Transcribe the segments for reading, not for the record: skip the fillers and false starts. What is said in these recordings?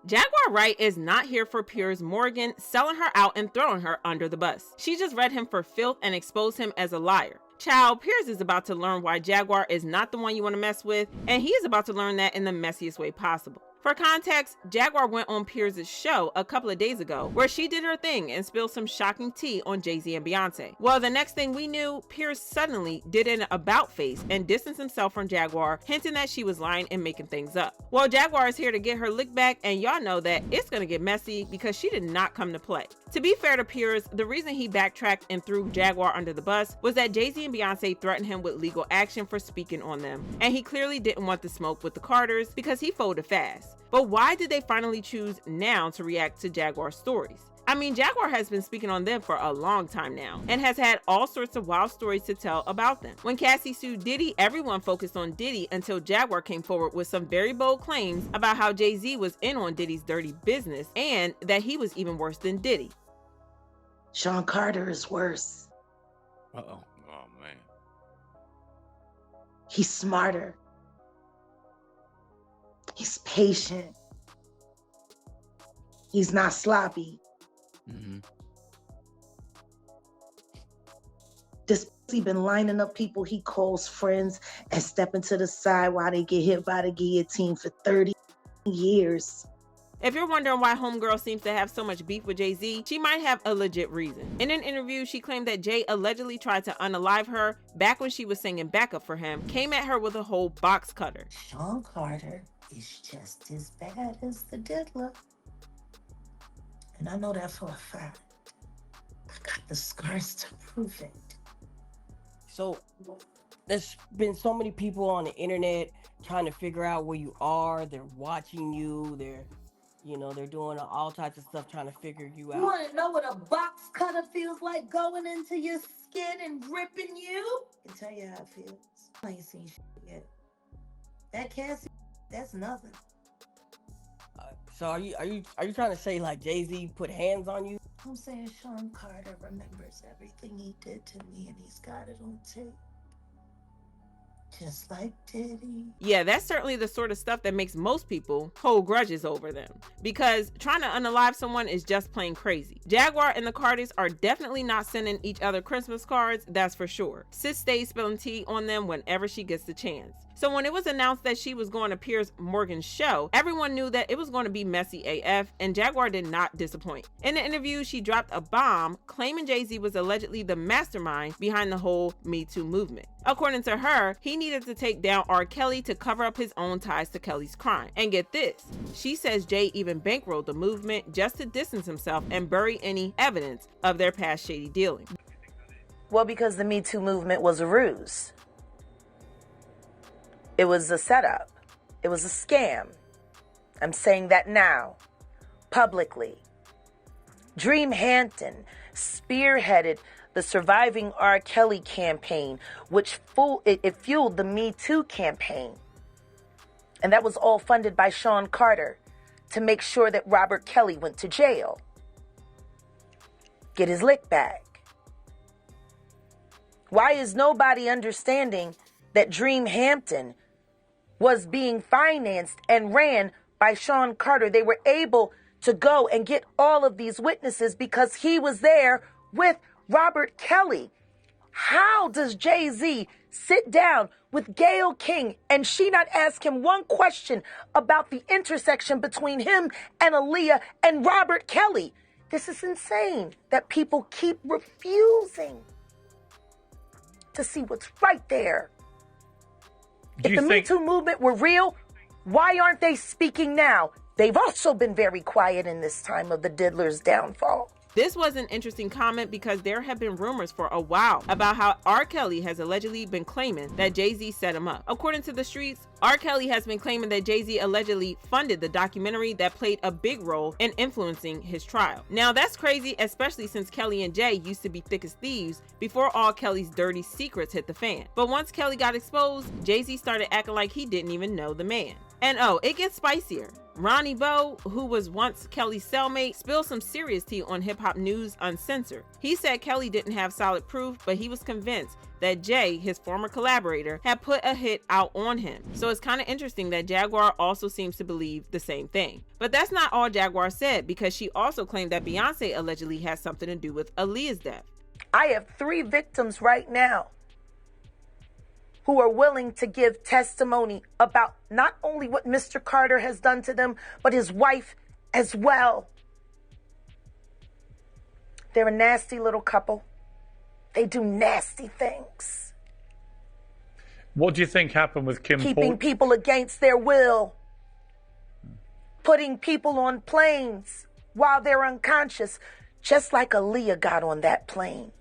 Jaguar Wright is not here for Piers Morgan selling her out and throwing her under the bus. She just read him for filth and exposed him as a liar. Child, Piers is about to learn why Jaguar is not the one you want to mess with, and he is about to learn that in the messiest way possible. For context, Jaguar went on Piers' show a couple of days ago where she did her thing and spilled some shocking tea on Jay Z and Beyonce. Well, the next thing we knew, Piers suddenly did an about face and distanced himself from Jaguar, hinting that she was lying and making things up. Well, Jaguar is here to get her lick back, and y'all know that it's gonna get messy because she did not come to play. To be fair to Piers, the reason he backtracked and threw Jaguar under the bus was that Jay Z and Beyonce threatened him with legal action for speaking on them, and he clearly didn't want the smoke with the Carters because he folded fast. But why did they finally choose now to react to Jaguar's stories? I mean, Jaguar has been speaking on them for a long time now and has had all sorts of wild stories to tell about them. When Cassie sued Diddy, everyone focused on Diddy until Jaguar came forward with some very bold claims about how Jay Z was in on Diddy's dirty business and that he was even worse than Diddy. Sean Carter is worse. Uh-oh. Oh, man. He's smarter. He's patient. He's not sloppy. Mm-hmm. This he been lining up people he calls friends and stepping to the side while they get hit by the guillotine for 30 years. If you're wondering why Homegirl seems to have so much beef with Jay Z, she might have a legit reason. In an interview, she claimed that Jay allegedly tried to unalive her back when she was singing backup for him, came at her with a whole box cutter. Sean Carter is just as bad as the diddler. And I know that for a fact. I got the scars to prove it. So there's been so many people on the internet trying to figure out where you are. They're watching you. They're doing all types of stuff trying to figure you out. You want to know what a box cutter feels like going into your skin and ripping you? I can tell you how it feels. I ain't seen shit yet. That Cassie, that's nothing. So are you trying to say like Jay Z put hands on you? I'm saying Sean Carter remembers everything he did to me and he's got it on tape. Just like Diddy. Yeah, that's certainly the sort of stuff that makes most people hold grudges over them, because trying to unalive someone is just plain crazy. Jaguar and the Carters are definitely not sending each other Christmas cards, that's for sure. Sis stays spilling tea on them whenever she gets the chance. So when it was announced that she was going to Piers Morgan's show, everyone knew that it was going to be messy AF, and Jaguar did not disappoint. In the interview, she dropped a bomb claiming Jay Z was allegedly the mastermind behind the whole Me Too movement. According to her, he needed to take down R. Kelly to cover up his own ties to Kelly's crime. And get this, she says Jay even bankrolled the movement just to distance himself and bury any evidence of their past shady dealings. Well, because the Me Too movement was a ruse. It was a setup. It was a scam. I'm saying that now, publicly. Dream Hampton spearheaded the Surviving R. Kelly campaign, which fueled the Me Too campaign. And that was all funded by Sean Carter to make sure that Robert Kelly went to jail. Get his lick back. Why is nobody understanding that Dream Hampton was being financed and ran by Sean Carter? They were able to go and get all of these witnesses because he was there with Robert Kelly. How does Jay Z sit down with Gayle King and she not ask him one question about the intersection between him and Aaliyah and Robert Kelly? This is insane that people keep refusing to see what's right there. If the Me Too movement were real, why aren't they speaking now? They've also been very quiet in this time of the diddler's downfall. This was an interesting comment because there have been rumors for a while about how R. Kelly has allegedly been claiming that Jay Z set him up. According to the streets, R. Kelly has been claiming that Jay Z allegedly funded the documentary that played a big role in influencing his trial. Now that's crazy, especially since Kelly and Jay used to be thick as thieves before all Kelly's dirty secrets hit the fan. But once Kelly got exposed, Jay Z started acting like he didn't even know the man. And oh, it gets spicier. Ronnie Bo, who was once Kelly's cellmate, spilled some serious tea on Hip Hop News Uncensored. He said Kelly didn't have solid proof, but he was convinced that Jay, his former collaborator, had put a hit out on him. So it's kind of interesting that Jaguar also seems to believe the same thing. But that's not all Jaguar said, because she also claimed that Beyonce allegedly has something to do with Aaliyah's death. I have 3 victims right now who are willing to give testimony about not only what Mr. Carter has done to them, but his wife as well. They're a nasty little couple. They do nasty things. What do you think happened with Kim Keeping people against their will. Putting people on planes while they're unconscious, just like Aaliyah got on that plane.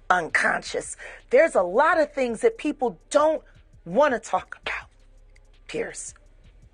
Unconscious. There's a lot of things that people don't want to talk about, Piers.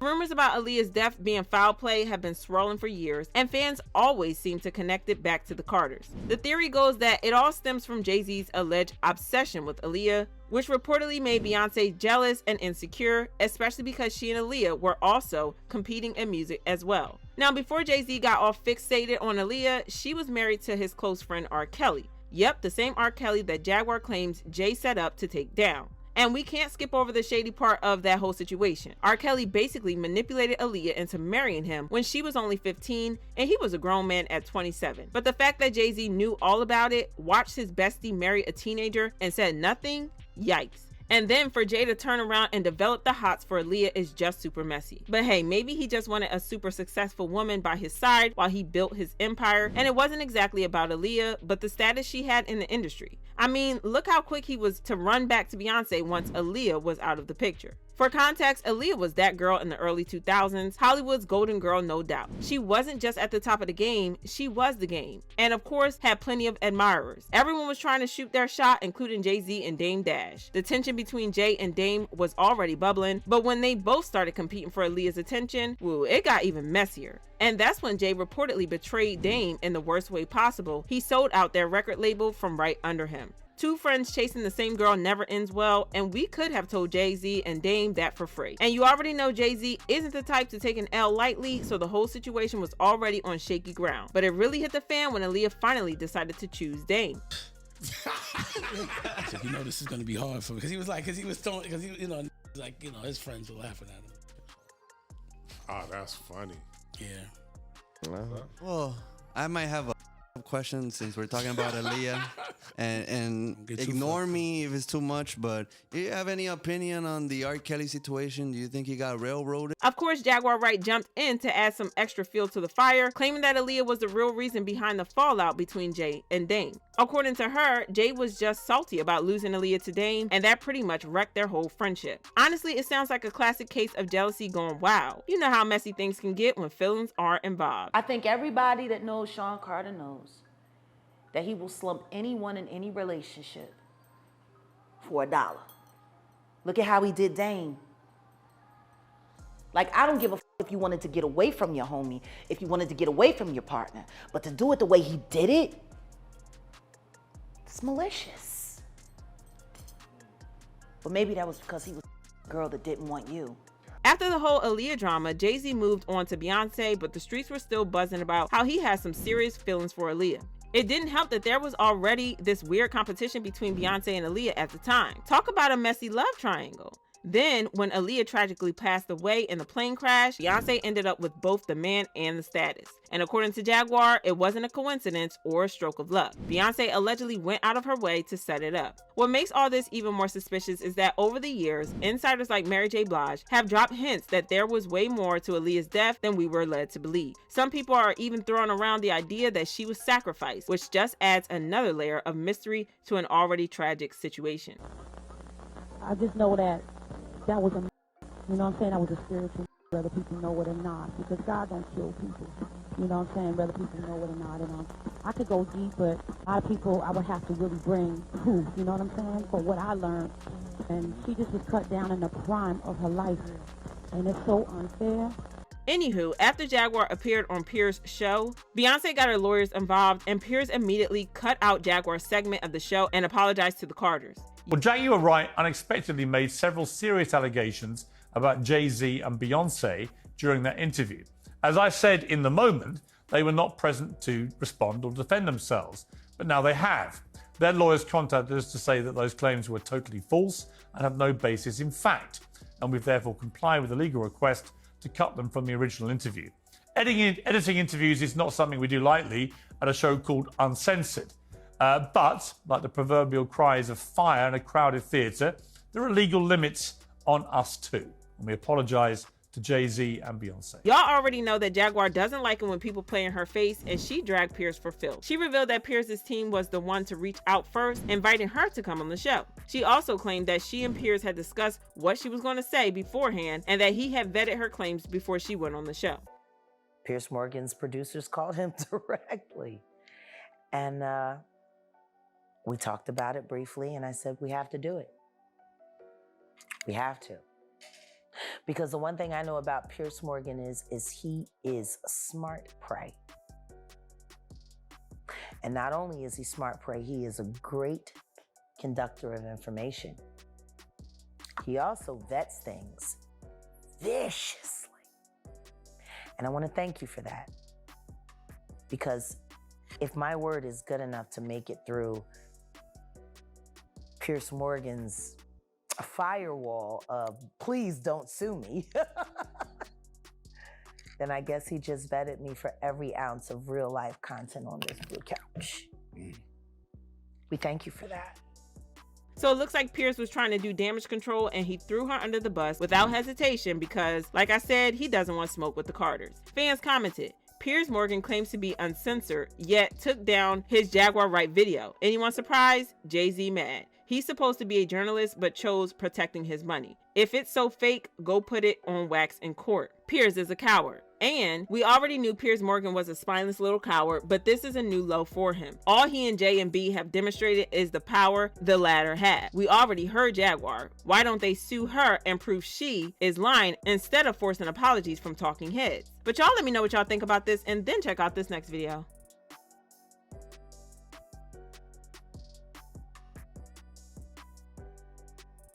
Rumors about Aaliyah's death being foul play have been swirling for years, and fans always seem to connect it back to the Carters. The theory goes that it all stems from Jay Z's alleged obsession with Aaliyah, which reportedly made Beyonce jealous and insecure, especially because she and Aaliyah were also competing in music as well. Now, before Jay Z got all fixated on Aaliyah, she was married to his close friend R. Kelly. Yep, the same R. Kelly that Jaguar claims Jay set up to take down. And we can't skip over the shady part of that whole situation. R. Kelly basically manipulated Aaliyah into marrying him when she was only 15 and he was a grown man at 27. But the fact that Jay Z knew all about it, watched his bestie marry a teenager, and said nothing, yikes. And then for Jay to turn around and develop the hots for Aaliyah is just super messy. But hey, maybe he just wanted a super successful woman by his side while he built his empire, and it wasn't exactly about Aaliyah, but the status she had in the industry. I mean, look how quick he was to run back to Beyonce once Aaliyah was out of the picture. For context, Aaliyah was that girl in the early 2000s, Hollywood's golden girl, no doubt. She wasn't just at the top of the game, she was the game. And of course, had plenty of admirers. Everyone was trying to shoot their shot, including Jay Z and Dame Dash. The tension between Jay and Dame was already bubbling, but when they both started competing for Aaliyah's attention, woo, it got even messier. And that's when Jay reportedly betrayed Dame in the worst way possible. He sold out their record label from right under him. Two friends chasing the same girl never ends well, and we could have told Jay Z and Dame that for free. And you already know Jay Z isn't the type to take an L lightly, so the whole situation was already on shaky ground. But it really hit the fan when Aaliyah finally decided to choose Dame. So you know this is gonna be hard for me because he was throwing, because he, his friends were laughing at him. Oh, that's funny. Yeah. Well, I might have a question since we're talking about Aaliyah, and ignore me if it's too much, but do you have any opinion on the R. Kelly situation? Do you think he got railroaded? Of course, Jaguar Wright jumped in to add some extra fuel to the fire, claiming that Aaliyah was the real reason behind the fallout between Jay and Dame. According to her, Jay was just salty about losing Aaliyah to Dame, and that pretty much wrecked their whole friendship. Honestly, it sounds like a classic case of jealousy gone wild. You know how messy things can get when feelings are involved. I think everybody that knows Sean Carter knows that he will slump anyone in any relationship for $1. Look at how he did Dame. Like, I don't give a if you wanted to get away from your homie, if you wanted to get away from your partner, but to do it the way he did it, it's malicious. But maybe that was because he was a girl that didn't want you. After the whole Aaliyah drama, Jay Z moved on to Beyonce, but the streets were still buzzing about how he had some serious feelings for Aaliyah. It didn't help that there was already this weird competition between Beyonce and Aaliyah at the time. Talk about a messy love triangle. Then, when Aaliyah tragically passed away in the plane crash, Beyonce ended up with both the man and the status. And according to Jaguar, it wasn't a coincidence or a stroke of luck. Beyonce allegedly went out of her way to set it up. What makes all this even more suspicious is that over the years, insiders like Mary J. Blige have dropped hints that there was way more to Aaliyah's death than we were led to believe. Some people are even throwing around the idea that she was sacrificed, which just adds another layer of mystery to an already tragic situation. I just know that was a, you know what I'm saying, that was a spiritual, whether people know it or not, because God don't kill people, you know what I'm saying, whether people know it or not. And I could go deep, but a lot of people I would have to really bring proof, you know what I'm saying, for what I learned. And she just was cut down in the prime of her life, and it's so unfair. Anywho, after Jaguar appeared on Piers' show, Beyonce got her lawyers involved, and Piers immediately cut out Jaguar's segment of the show and apologized to the Carters. Well, Jaguar Wright unexpectedly made several serious allegations about Jay Z and Beyonce during that interview. As I said in the moment, they were not present to respond or defend themselves, but now they have. Their lawyers contacted us to say that those claims were totally false and have no basis in fact, and we've therefore complied with the legal request to cut them from the original interview. Editing interviews is not something we do lightly at a show called Uncensored. But, like the proverbial cries of fire in a crowded theatre, there are legal limits on us too. And we apologise to Jay Z and Beyonce. Y'all already know that Jaguar doesn't like it when people play in her face, and she dragged Piers for filth. She revealed that Piers' team was the one to reach out first, inviting her to come on the show. She also claimed that she and Piers had discussed what she was going to say beforehand, and that he had vetted her claims before she went on the show. Piers Morgan's producers called him directly. And we talked about it briefly, and I said, we have to do it. We have to. Because the one thing I know about Piers Morgan is he is smart prey. And not only is he smart prey, he is a great conductor of information. He also vets things viciously. And I want to thank you for that. Because if my word is good enough to make it through Piers Morgan's firewall of please don't sue me, then I guess he just vetted me for every ounce of real life content on this blue couch. We thank you for that. So it looks like Piers was trying to do damage control, and he threw her under the bus without hesitation because, like I said, he doesn't want smoke with the Carters. Fans commented, Piers Morgan claims to be uncensored, yet took down his Jaguar Wright video. Anyone surprised? Jay Z mad. He's supposed to be a journalist, but chose protecting his money. If it's so fake, go put it on wax in court. Piers is a coward. And we already knew Piers Morgan was a spineless little coward, but this is a new low for him. All he and J and B have demonstrated is the power the latter had. We already heard Jaguar. Why don't they sue her and prove she is lying instead of forcing apologies from talking heads? But y'all let me know what y'all think about this, and then check out this next video.